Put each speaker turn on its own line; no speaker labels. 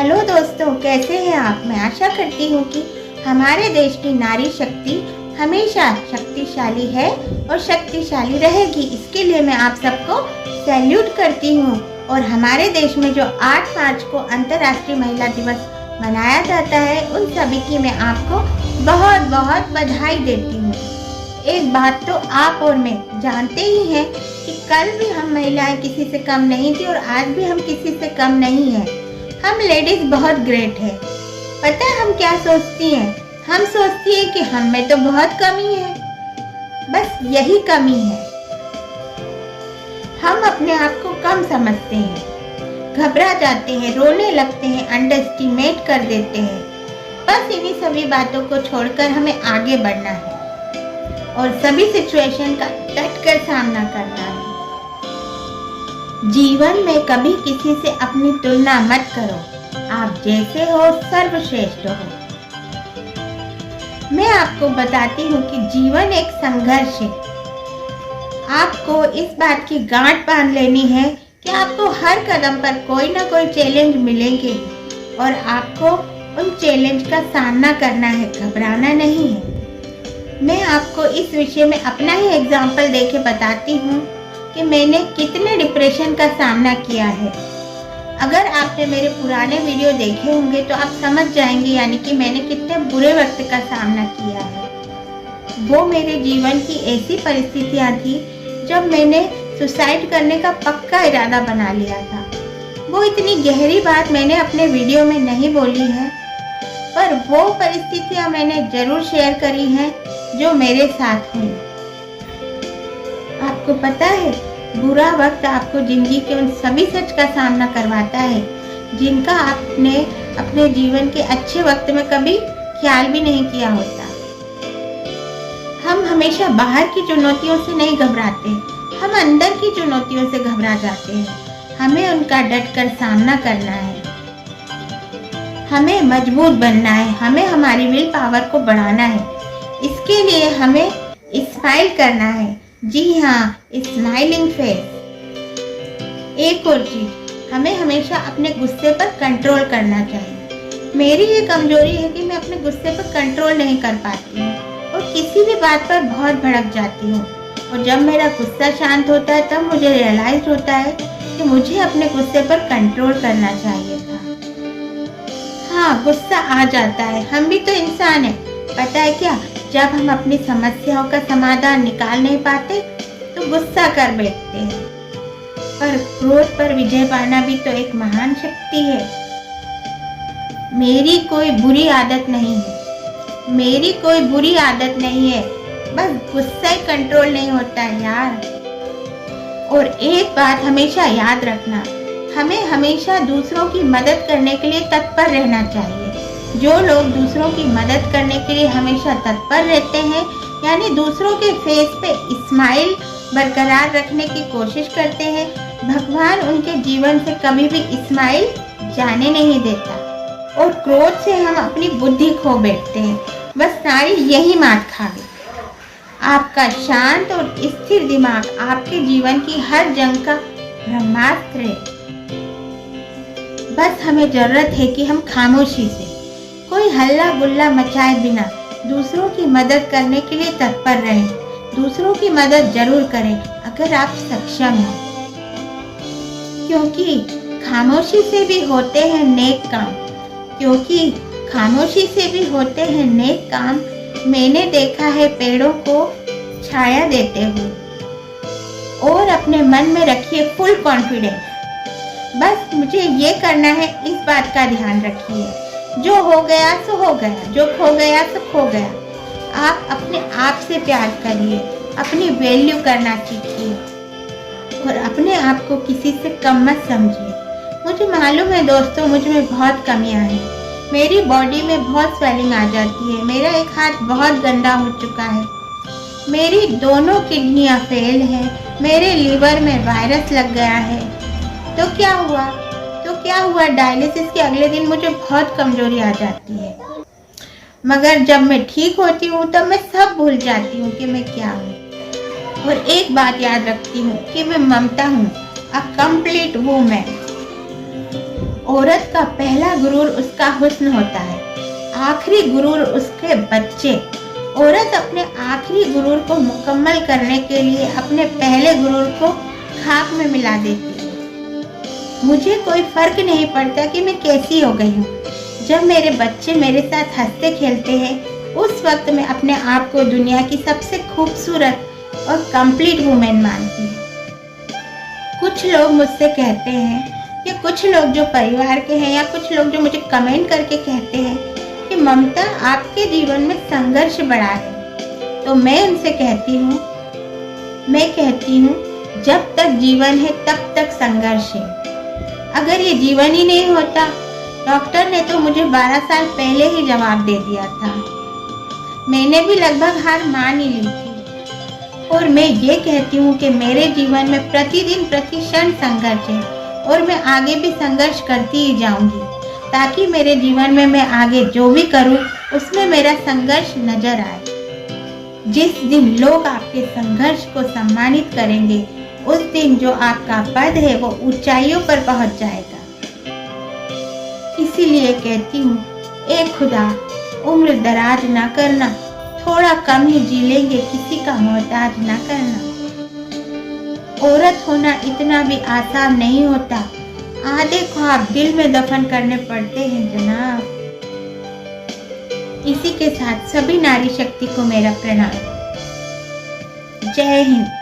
Hello दोस्तों, कैसे हैं आप। मैं आशा करती हूँ कि हमारे देश की नारी शक्ति हमेशा शक्तिशाली है और शक्तिशाली रहेगी। इसके लिए मैं आप सबको सैल्यूट करती हूँ। और हमारे देश में जो 8 मार्च को अंतर्राष्ट्रीय महिला दिवस मनाया जाता है, उन सभी की मैं आपको बहुत बहुत बधाई देती हूँ। एक बात तो आप और मैं जानते ही हैं कि कल भी हम महिलाएं किसी से कम नहीं थी और आज भी हम किसी से कम नहीं हैं। हम लेडीज बहुत ग्रेट है। पता है हम क्या सोचती हैं? हम सोचती हैं कि हम में तो बहुत कमी है, बस यही कमी है। हम अपने आप को कम समझते हैं, घबरा जाते हैं, रोने लगते हैं, अंडर एस्टिमेट कर देते हैं। बस इन्हीं सभी बातों को छोड़कर हमें आगे बढ़ना है और सभी सिचुएशन का डट कर सामना करना है। जीवन में कभी किसी से अपनी तुलना मत करो। आप जैसे हो सर्वश्रेष्ठ हो। मैं आपको बताती हूँ कि जीवन एक संघर्ष है। आपको इस बात की गांठ बांध लेनी है कि आपको हर कदम पर कोई ना कोई चैलेंज मिलेंगे और आपको उन चैलेंज का सामना करना है, घबराना नहीं है। मैं आपको इस विषय में अपना ही एग्जाम्पल देके बताती हूँ कि मैंने कितने डिप्रेशन का सामना किया है। अगर आपने मेरे पुराने वीडियो देखे होंगे तो आप समझ जाएंगे, यानी कि मैंने कितने बुरे वक्त का सामना किया है। वो मेरे जीवन की ऐसी परिस्थितियाँ थी जब मैंने सुसाइड करने का पक्का इरादा बना लिया था। वो इतनी गहरी बात मैंने अपने वीडियो में नहीं बोली है, पर वो परिस्थितियाँ मैंने जरूर शेयर करी हैं जो मेरे साथ हुई। आपको पता है, बुरा वक्त आपको जिंदगी के उन सभी सच का सामना करवाता है जिनका आपने अपने जीवन के अच्छे वक्त में कभी ख्याल भी नहीं किया होता। हम हमेशा बाहर की चुनौतियों से नहीं घबराते, हम अंदर की चुनौतियों से घबरा जाते हैं। हमें उनका डट कर सामना करना है, हमें मजबूत बनना है, हमें हमारी विल पावर को बढ़ाना है। इसके लिए हमें स्माइल करना है। जी हाँ, स्माइलिंग फेस। एक और चीज, हमें हमेशा अपने गुस्से पर कंट्रोल करना चाहिए। मेरी ये कमजोरी है कि मैं अपने गुस्से पर कंट्रोल नहीं कर पाती हूँ और किसी भी बात पर बहुत भड़क जाती हूँ। और जब मेरा गुस्सा शांत होता है तब मुझे रियलाइज होता है कि मुझे अपने गुस्से पर कंट्रोल करना चाहिए था। हाँ, गुस्सा आ जाता है, हम भी तो इंसान है। पता है क्या, जब हम अपनी समस्याओं का समाधान निकाल नहीं पाते तो गुस्सा कर बैठते हैं। पर क्रोध पर विजय पाना भी तो एक महान शक्ति है। मेरी कोई बुरी आदत नहीं है, मेरी कोई बुरी आदत नहीं है, बस गुस्सा ही कंट्रोल नहीं होता है यार। और एक बात हमेशा याद रखना, हमें हमेशा दूसरों की मदद करने के लिए तत्पर रहना चाहिए। जो लोग दूसरों की मदद करने के लिए हमेशा तत्पर रहते हैं, यानी दूसरों के फेस पे स्माइल बरकरार रखने की कोशिश करते हैं, भगवान उनके जीवन से कभी भी स्माइल जाने नहीं देता। और क्रोध से हम अपनी बुद्धि खो बैठते हैं। बस नारी यही मात खा गई। आपका शांत और स्थिर दिमाग आपके जीवन की हर जंग का ब्रह्मास्त्र है। बस हमें जरूरत है कि हम खामोशी से, कोई हल्ला गुल्ला मचाए बिना दूसरों की मदद करने के लिए तत्पर रहें। दूसरों की मदद जरूर करें अगर आप सक्षम हैं, क्योंकि खामोशी से भी होते हैं नेक काम। क्योंकि खामोशी से भी होते हैं नेक काम। मैंने देखा है पेड़ों को छाया देते हुए। और अपने मन में रखिए फुल कॉन्फिडेंस। बस मुझे ये करना है, इस बात का ध्यान रखिए। जो हो गया सो हो गया, जो खो गया सो खो गया। आप अपने आप से प्यार करिए, अपनी वैल्यू करना सीखिए और अपने आप को किसी से कम मत समझिए। मुझे मालूम है दोस्तों, मुझ में बहुत कमियां हैं। मेरी बॉडी में बहुत स्वेलिंग आ जाती है, मेरा एक हाथ बहुत गंदा हो चुका है, मेरी दोनों किडनियां फेल है, मेरे लीवर में वायरस लग गया है। तो क्या हुआ? डायलिसिस के अगले दिन मुझे बहुत कमजोरी आ जाती है, मगर जब मैं ठीक होती हूँ तब मैं सब भूल जाती हूँ कि मैं क्या हूँ। और एक बात याद रखती हूँ कि मैं ममता हूँ, अ कंप्लीट वूमेन। औरत का पहला गुरूर उसका हुस्न होता है, आखिरी गुरूर उसके बच्चे। औरत अपने आखिरी गुरूर को मुकम्मल करने के लिए अपने पहले गुरूर को खाक में मिला देती है। मुझे कोई फर्क नहीं पड़ता कि मैं कैसी हो गई हूँ। जब मेरे बच्चे मेरे साथ हंसते खेलते हैं, उस वक्त मैं अपने आप को दुनिया की सबसे खूबसूरत और कंप्लीट वुमेन मानती हूँ। कुछ लोग मुझसे कहते हैं, या कुछ लोग जो परिवार के हैं, या कुछ लोग जो मुझे कमेंट करके कहते हैं कि ममता आपके जीवन में संघर्ष बढ़ा है। तो मैं उनसे कहती हूँ जब तक जीवन है तब तक संघर्ष है। अगर ये जीवन ही नहीं होता, डॉक्टर ने तो मुझे 12 साल पहले ही जवाब दे दिया था। मैंने भी लगभग हार मान ही ली थी। और मैं ये कहती हूँ कि मेरे जीवन में प्रतिदिन प्रति क्षण संघर्ष है, और मैं आगे भी संघर्ष करती ही जाऊंगी, ताकि मेरे जीवन में मैं आगे जो भी करूँ उसमें मेरा संघर्ष नजर आए। जिस दिन लोग आपके संघर्ष को सम्मानित करेंगे, उस दिन जो आपका पद है वो ऊंचाइयों पर पहुंच जाएगा। इसीलिए कहती हूँ, ए खुदा, उम्र दराज ना करना, थोड़ा कम ही जी लेंगे, किसी का मोहताज ना करना। औरत होना इतना भी आसान नहीं होता, आधे ख्वाब दिल में दफन करने पड़ते हैं जनाब। इसी के साथ सभी नारी शक्ति को मेरा प्रणाम। जय हिंद।